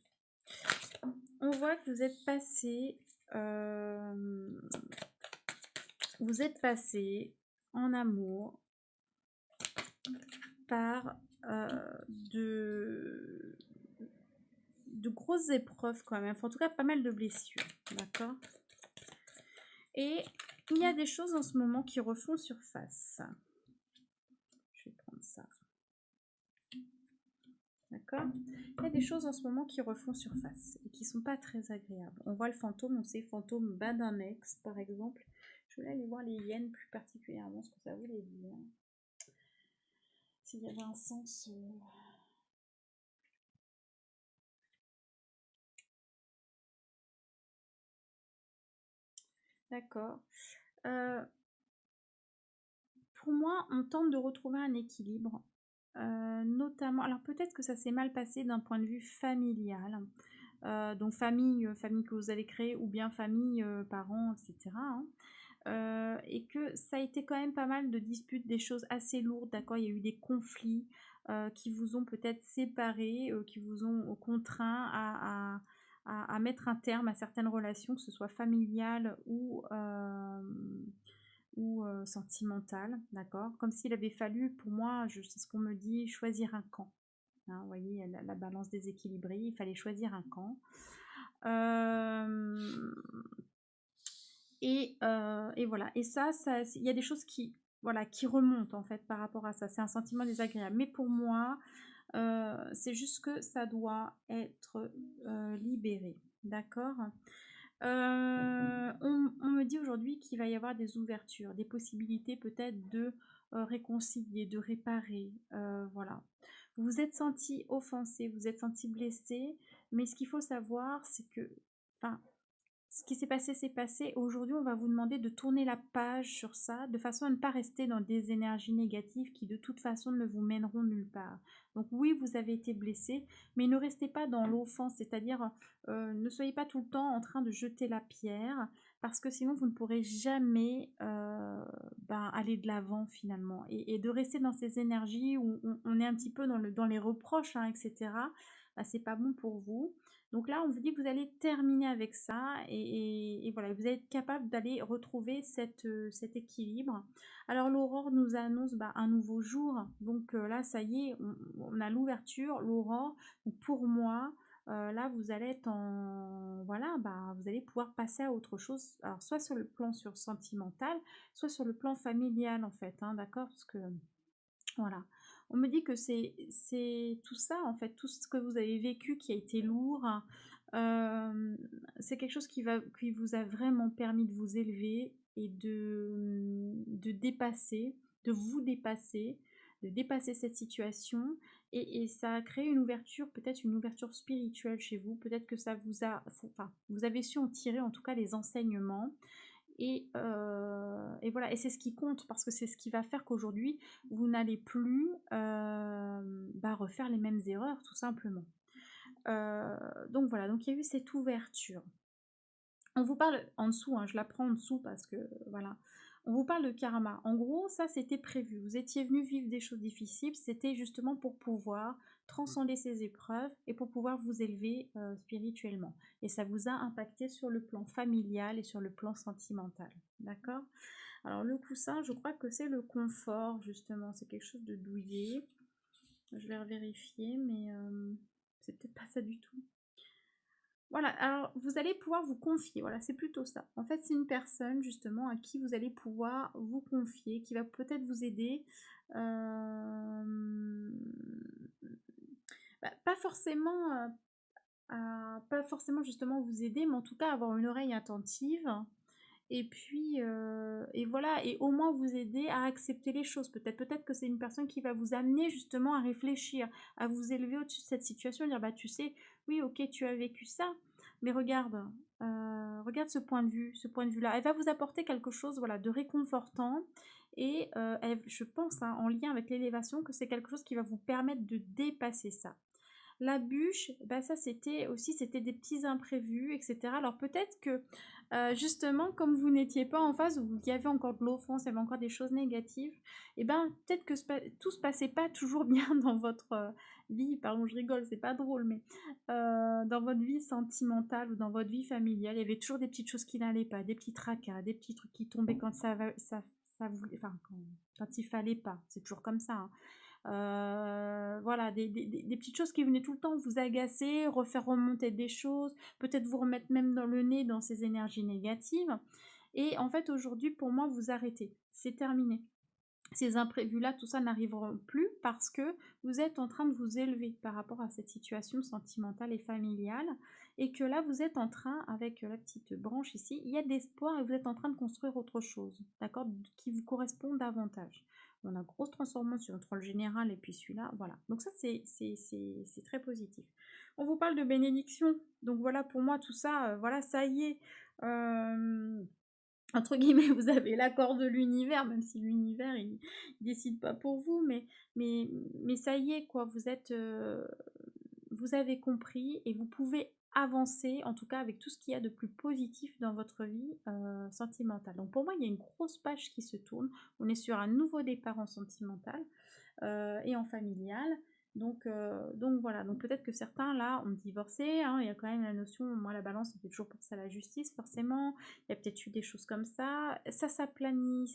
On voit que vous êtes passé en amour par de grosses épreuves quand même. Enfin, en tout cas, pas mal de blessures. D'accord? Et il y a des choses en ce moment qui refont surface. Je vais prendre ça. D'accord? Il y a des choses en ce moment qui refont surface et qui sont pas très agréables. On voit le fantôme, on sait fantôme bas d'un ex, par exemple. Je voulais aller voir les hyènes plus particulièrement, ce que ça voulait dire. S'il y avait un sens... D'accord. Pour moi, on tente de retrouver un équilibre. Notamment, alors peut-être que ça s'est mal passé d'un point de vue familial. Donc famille que vous avez créée ou bien famille, parents, etc., hein. Et que ça a été quand même pas mal de disputes, des choses assez lourdes, d'accord? Il y a eu des conflits qui vous ont peut-être séparés, qui vous ont contraint à mettre un terme à certaines relations, que ce soit familiales ou sentimentales, d'accord? Comme s'il avait fallu, pour moi, c'est ce qu'on me dit, choisir un camp. Hein, vous voyez, la balance déséquilibrée, il fallait choisir un camp. Et voilà. Et ça, il y a des choses voilà, qui remontent en fait par rapport à ça. C'est un sentiment désagréable. Mais pour moi, c'est juste que ça doit être libéré. D'accord? On me dit aujourd'hui qu'il va y avoir des ouvertures, des possibilités peut-être de réconcilier, de réparer. Voilà. Vous vous êtes senti offensé, vous êtes senti blessé, mais ce qu'il faut savoir, c'est que, enfin, ce qui s'est passé. Aujourd'hui, on va vous demander de tourner la page sur ça, de façon à ne pas rester dans des énergies négatives qui, de toute façon, ne vous mèneront nulle part. Donc oui, vous avez été blessé, mais ne restez pas dans l'offense, c'est-à-dire ne soyez pas tout le temps en train de jeter la pierre, parce que sinon, vous ne pourrez jamais aller de l'avant finalement. Et de rester dans ces énergies où on est un petit peu dans les reproches, hein, etc., bah, c'est pas bon pour vous. Donc là, on vous dit que vous allez terminer avec ça et voilà, vous êtes capable d'aller retrouver cet équilibre. Alors l'aurore nous annonce un nouveau jour. Donc là, ça y est, on a l'ouverture, l'aurore. Donc pour moi, là, vous allez être en... Voilà, vous allez pouvoir passer à autre chose. Alors soit sur le plan sentimental, soit sur le plan familial en fait, hein, d'accord? Parce que... Voilà. On me dit que c'est tout ça, en fait, tout ce que vous avez vécu qui a été lourd, c'est quelque chose qui vous a vraiment permis de vous élever et de dépasser, de dépasser cette situation. Et ça a créé une ouverture, peut-être une ouverture spirituelle chez vous. Peut-être que enfin, vous avez su en tirer en tout cas les enseignements. Et voilà, et c'est ce qui compte parce que c'est ce qui va faire qu'aujourd'hui, vous n'allez plus refaire les mêmes erreurs, tout simplement. Donc voilà, donc il y a eu cette ouverture. On vous parle en dessous, hein, je la prends en dessous parce que voilà. On vous parle de karma. En gros, ça c'était prévu. Vous étiez venu vivre des choses difficiles, c'était justement pour pouvoir transcender ces épreuves et pour pouvoir vous élever spirituellement. Et ça vous a impacté sur le plan familial et sur le plan sentimental. D'accord? Alors le coussin, je crois que c'est le confort justement. C'est quelque chose de douillet. Je vais revérifier, mais c'est peut-être pas ça du tout. Voilà, alors vous allez pouvoir vous confier, voilà, c'est plutôt ça. En fait, c'est une personne justement à qui vous allez pouvoir vous confier, qui va peut-être vous aider. euh, pas forcément, pas forcément justement vous aider, mais en tout cas avoir une oreille attentive. Et puis, et voilà, et au moins vous aider à accepter les choses. Peut-être que c'est une personne qui va vous amener justement à réfléchir, à vous élever au-dessus de cette situation, dire bah tu sais, oui, ok, tu as vécu ça, mais regarde, regarde ce point de vue-là. Elle va vous apporter quelque chose, voilà, de réconfortant. Et je pense, hein, en lien avec l'élévation, que c'est quelque chose qui va vous permettre de dépasser ça. La bûche, bah ça c'était aussi c'était des petits imprévus, etc. Alors peut-être que justement, comme vous n'étiez pas en phase où il y avait encore de l'offense, il y avait encore des choses négatives, et ben peut-être que tout se passait pas toujours bien dans votre vie, pardon je rigole, c'est pas drôle, mais dans votre vie sentimentale ou dans votre vie familiale, il y avait toujours des petites choses qui n'allaient pas, des petits tracas, des petits trucs qui tombaient quand ça voulait, enfin quand il fallait pas, c'est toujours comme ça, hein. Voilà, des petites choses qui venaient tout le temps vous agacer, refaire remonter des choses, peut-être vous remettre même dans le nez dans ces énergies négatives. Et en fait, aujourd'hui, pour moi, vous arrêtez. C'est terminé. Ces imprévus-là, tout ça n'arriveront plus parce que vous êtes en train de vous élever par rapport à cette situation sentimentale et familiale et que là, vous êtes en train, avec la petite branche ici, il y a de l'espoir et vous êtes en train de construire autre chose, d'accord, qui vous correspond davantage. On a grosse transformation entre le général et puis celui-là, voilà. Donc ça, c'est très positif. On vous parle de bénédiction, donc voilà, pour moi, tout ça, voilà, ça y est. Entre guillemets, vous avez l'accord de l'univers, même si l'univers, il décide pas pour vous, mais, mais ça y est, quoi, vous avez compris et vous pouvez avancer, en tout cas avec tout ce qu'il y a de plus positif dans votre vie sentimentale. Donc pour moi, il y a une grosse page qui se tourne. On est sur un nouveau départ en sentimental et en familial. Donc voilà, donc peut-être que certains là ont divorcé, hein, il y a quand même la notion, moi la balance on fait toujours penser à la justice forcément, il y a peut-être eu des choses comme ça s'aplanit,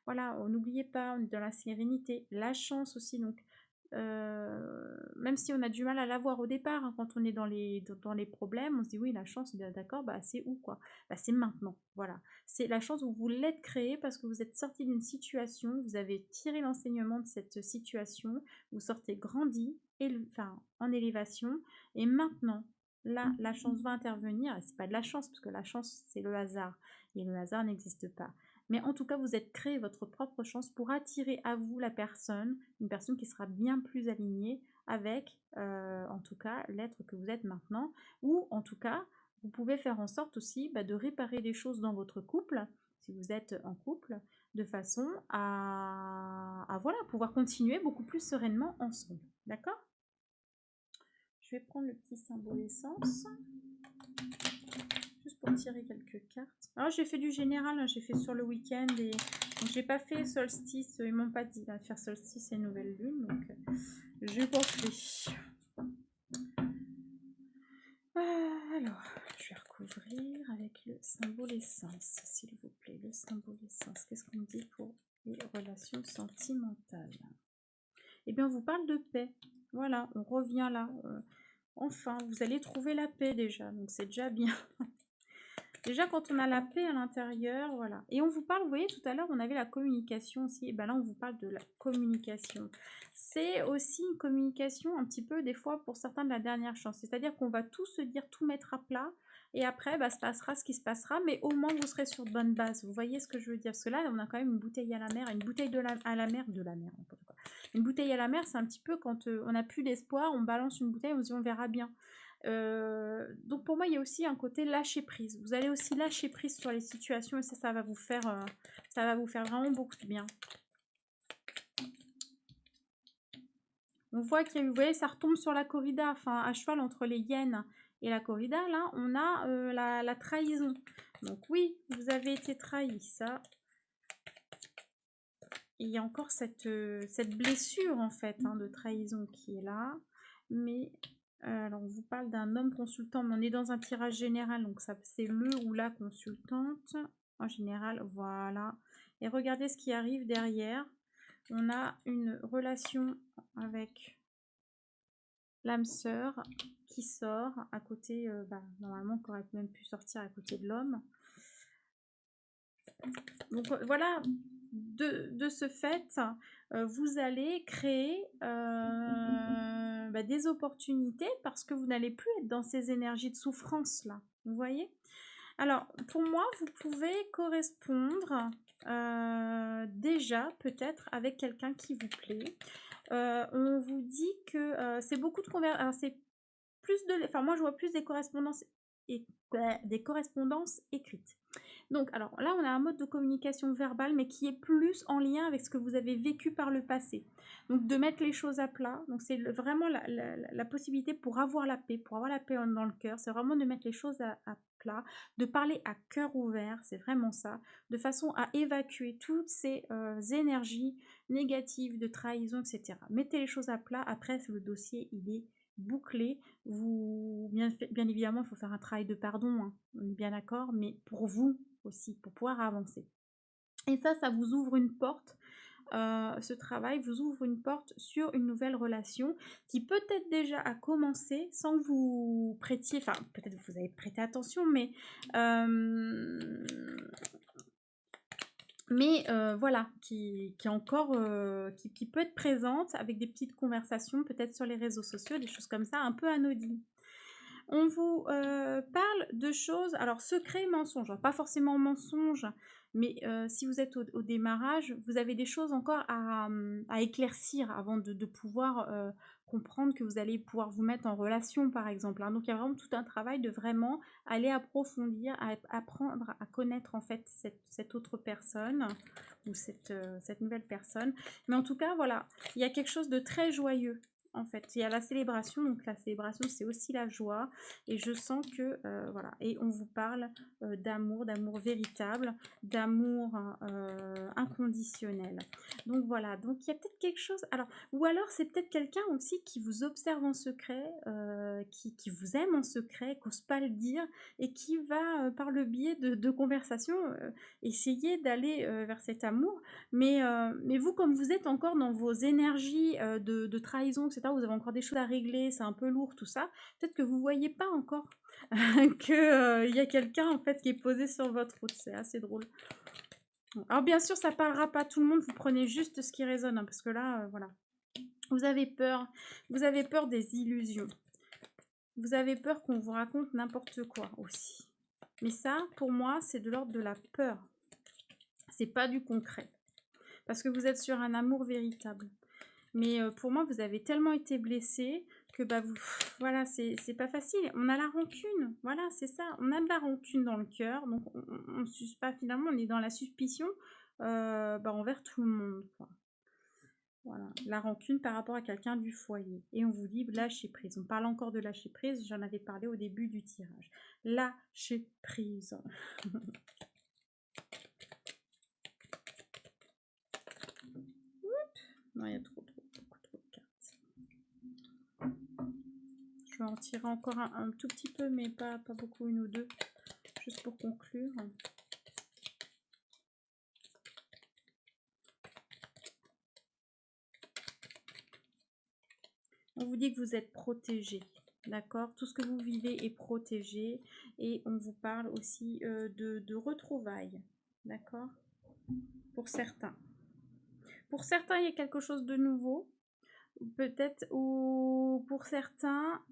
voilà, n'oubliez pas, on est dans la sérénité, la chance aussi, donc même si on a du mal à l'avoir au départ, hein, quand on est dans les problèmes, on se dit oui la chance, bien d'accord, bah c'est où quoi, bah c'est maintenant, voilà. C'est la chance où vous l'êtes créée parce que vous êtes sorti d'une situation, vous avez tiré l'enseignement de cette situation, vous sortez grandi, enfin, en élévation, et maintenant, là, la chance va intervenir, et c'est pas de la chance, parce que la chance, c'est le hasard, et le hasard n'existe pas. Mais en tout cas, vous êtes créé votre propre chance pour attirer à vous une personne qui sera bien plus alignée avec, en tout cas, l'être que vous êtes maintenant, ou en tout cas, vous pouvez faire en sorte aussi bah, de réparer des choses dans votre couple, si vous êtes en couple, de façon à voilà, pouvoir continuer beaucoup plus sereinement ensemble. D'accord? Je vais prendre le petit symbole essence, juste pour tirer quelques cartes. Alors j'ai fait du général, hein, j'ai fait sur le week-end et donc j'ai pas fait solstice, ils m'ont pas dit de faire solstice et nouvelle lune, donc j'ai pas fait. Alors, je vais recouvrir avec le symbole essence, s'il vous plaît. Le symbole essence, qu'est-ce qu'on dit pour les relations sentimentales? Eh bien, on vous parle de paix. Voilà, on revient là. Enfin, vous allez trouver la paix déjà, donc c'est déjà bien. Déjà, quand on a la paix à l'intérieur, voilà. Et on vous parle, vous voyez, tout à l'heure, on avait la communication aussi. Et ben là, on vous parle de la communication. C'est aussi une communication un petit peu, des fois, pour certains, de la dernière chance. C'est-à-dire qu'on va tout se dire, tout mettre à plat. Et après, bah, se passera ce qui se passera. Mais au moins, vous serez sur de bonnes bases. Vous voyez ce que je veux dire? Parce que là, on a quand même une bouteille à la mer. Une bouteille à la mer, n'importe quoi. Une bouteille à la mer, c'est un petit peu quand on n'a plus d'espoir, on balance une bouteille, on se dit on verra bien. Donc pour moi, il y a aussi un côté lâcher prise. Vous allez aussi lâcher prise sur les situations et ça va vous faire vraiment beaucoup de bien. On voit qu'il y a eu, vous voyez, ça retombe sur la corrida, enfin à cheval entre les hyènes et la corrida. Là, on a la trahison. Donc oui, vous avez été trahi, ça. Il y a encore cette blessure en fait hein, de trahison qui est là, mais alors on vous parle d'un homme consultant, mais on est dans un tirage général, donc ça c'est le ou la consultante en général, voilà. Et regardez ce qui arrive derrière. On a une relation avec l'âme sœur qui sort à côté, normalement, qui aurait même pu sortir à côté de l'homme. Donc voilà, de ce fait, vous allez créer des opportunités parce que vous n'allez plus être dans ces énergies de souffrance là. Vous voyez? Alors, pour moi, vous pouvez correspondre déjà peut-être avec quelqu'un qui vous plaît. On vous dit que c'est beaucoup de conversations. C'est plus de. Enfin, moi, je vois plus des correspondances, des correspondances écrites. Donc, alors là, on a un mode de communication verbale, mais qui est plus en lien avec ce que vous avez vécu par le passé. Donc, de mettre les choses à plat. Donc, c'est vraiment la possibilité pour avoir la paix, dans le cœur. C'est vraiment de mettre les choses à plat, de parler à cœur ouvert, c'est vraiment ça, de façon à évacuer toutes ces énergies négatives de trahison, etc. Mettez les choses à plat. Après, le dossier, il est bouclé. Bien évidemment, il faut faire un travail de pardon, hein, on est bien d'accord, mais pour vous aussi, pour pouvoir avancer. Et ça vous ouvre une porte. Ce travail vous ouvre une porte sur une nouvelle relation qui peut-être déjà a commencé sans que vous prêtiez, enfin peut-être vous avez prêté attention, mais voilà, qui est encore, qui peut être présente avec des petites conversations, peut-être sur les réseaux sociaux, des choses comme ça, un peu anodines. On vous parle de choses, alors secret, mensonge, pas forcément mensonge, mais si vous êtes au démarrage, vous avez des choses encore à éclaircir avant de pouvoir comprendre que vous allez pouvoir vous mettre en relation, par exemple, hein. Donc il y a vraiment tout un travail de vraiment aller approfondir, apprendre à connaître en fait cette autre personne ou cette nouvelle personne. Mais en tout cas, voilà, il y a quelque chose de très joyeux. En fait, il y a la célébration, donc la célébration c'est aussi la joie, et je sens que voilà, et on vous parle d'amour véritable, d'amour inconditionnel. Donc voilà, donc il y a peut-être quelque chose, alors, ou alors c'est peut-être quelqu'un aussi qui vous observe en secret, qui vous aime en secret, qu'ose pas le dire, et qui va par le biais de conversations essayer d'aller vers cet amour. Mais vous, comme vous êtes encore dans vos énergies de trahison, etc., vous avez encore des choses à régler, c'est un peu lourd tout ça, peut-être que vous ne voyez pas encore qu'il y a quelqu'un en fait qui est posé sur votre route, c'est assez drôle. Alors bien sûr, ça ne parlera pas à tout le monde, vous prenez juste ce qui résonne, hein, parce que là, voilà. Vous avez peur des illusions. Vous avez peur qu'on vous raconte n'importe quoi aussi. Mais ça, pour moi, c'est de l'ordre de la peur. C'est pas du concret. Parce que vous êtes sur un amour véritable. Mais pour moi, vous avez tellement été blessé que voilà, c'est pas facile. On a la rancune, voilà, c'est ça. On a de la rancune dans le cœur, donc on suce pas finalement, on est dans la suspicion envers tout le monde, quoi. Voilà, la rancune par rapport à quelqu'un du foyer. Et on vous dit lâcher prise. On parle encore de lâcher prise, j'en avais parlé au début du tirage. Lâcher prise. Non, il y a trop de cartes. Je vais en tirer encore un tout petit peu, mais pas beaucoup, une ou deux, juste pour conclure. On vous dit que vous êtes protégé, d'accord? Tout ce que vous vivez est protégé, et on vous parle aussi de retrouvailles, d'accord? Pour certains. Pour certains, il y a quelque chose de nouveau. Peut-être, ou pour certains,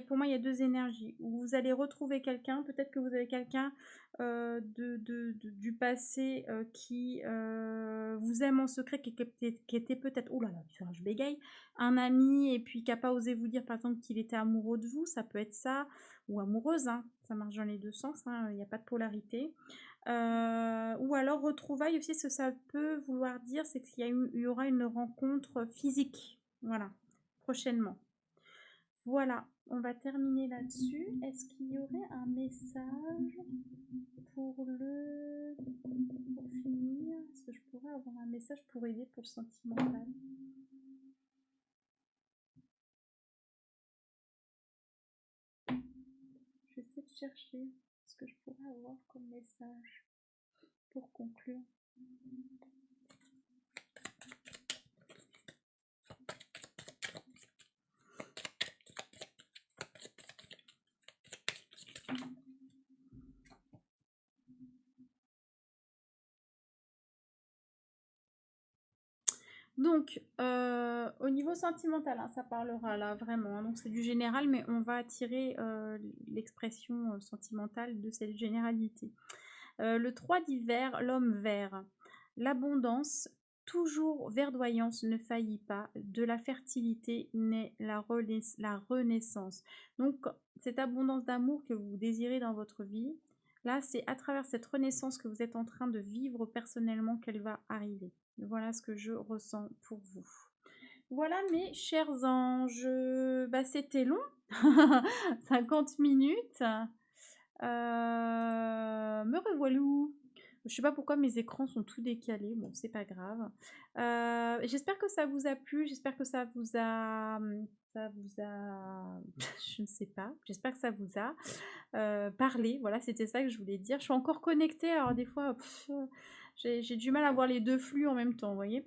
pour moi, il y a deux énergies. Où vous allez retrouver quelqu'un, peut-être que vous avez quelqu'un du passé qui vous aime en secret, qui était peut-être, oh là là, je bégaye, un ami, et puis qui n'a pas osé vous dire, par exemple, qu'il était amoureux de vous, ça peut être ça, ou amoureuse, hein, ça marche dans les deux sens, hein, il n'y a pas de polarité. Ou alors retrouvailles aussi, ce que ça peut vouloir dire, c'est qu'il y aura une rencontre physique. Voilà, prochainement. Voilà, on va terminer là-dessus. Est-ce qu'il y aurait un message pour finir? Est-ce que je pourrais avoir un message pour aider pour le sentimental? J'essaie de chercher ce que je pourrais avoir comme message pour conclure. Donc, au niveau sentimental, hein, ça parlera là vraiment, hein, donc c'est du général, mais on va tirer l'expression sentimentale de cette généralité. Le 3 d'hiver, l'homme vert. L'abondance, toujours verdoyance, ne faillit pas. De la fertilité naît la renaissance. Donc, cette abondance d'amour que vous désirez dans votre vie, là, c'est à travers cette renaissance que vous êtes en train de vivre personnellement qu'elle va arriver. Voilà ce que je ressens pour vous. Voilà mes chers anges, bah, c'était long, 50 minutes. Me revoilou. Je sais pas pourquoi mes écrans sont tout décalés, bon c'est pas grave. J'espère que ça vous a plu, j'espère que ça vous a je ne sais pas, j'espère que ça vous a parlé, voilà c'était ça que je voulais dire. Je suis encore connectée, alors des fois j'ai du mal à voir les deux flux en même temps, vous voyez.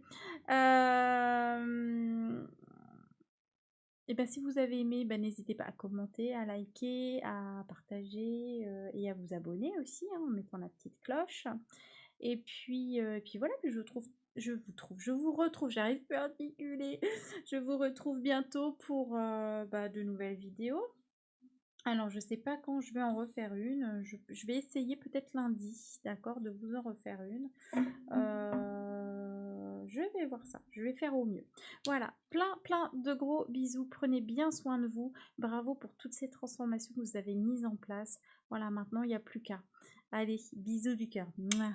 Et ben, si vous avez aimé, ben, n'hésitez pas à commenter, à liker, à partager et à vous abonner aussi hein, en mettant la petite cloche. Et puis voilà, puis je vous retrouve, j'arrive plus à articuler. Je vous retrouve bientôt pour bah, de nouvelles vidéos. Alors, je sais pas quand je vais en refaire une. Je vais essayer peut-être lundi, d'accord, de vous en refaire une. Je vais voir ça, je vais faire au mieux. Voilà, plein de gros bisous. Prenez bien soin de vous. Bravo pour toutes ces transformations que vous avez mises en place. Voilà, maintenant, il n'y a plus qu'à. Allez, bisous du cœur. Mouah.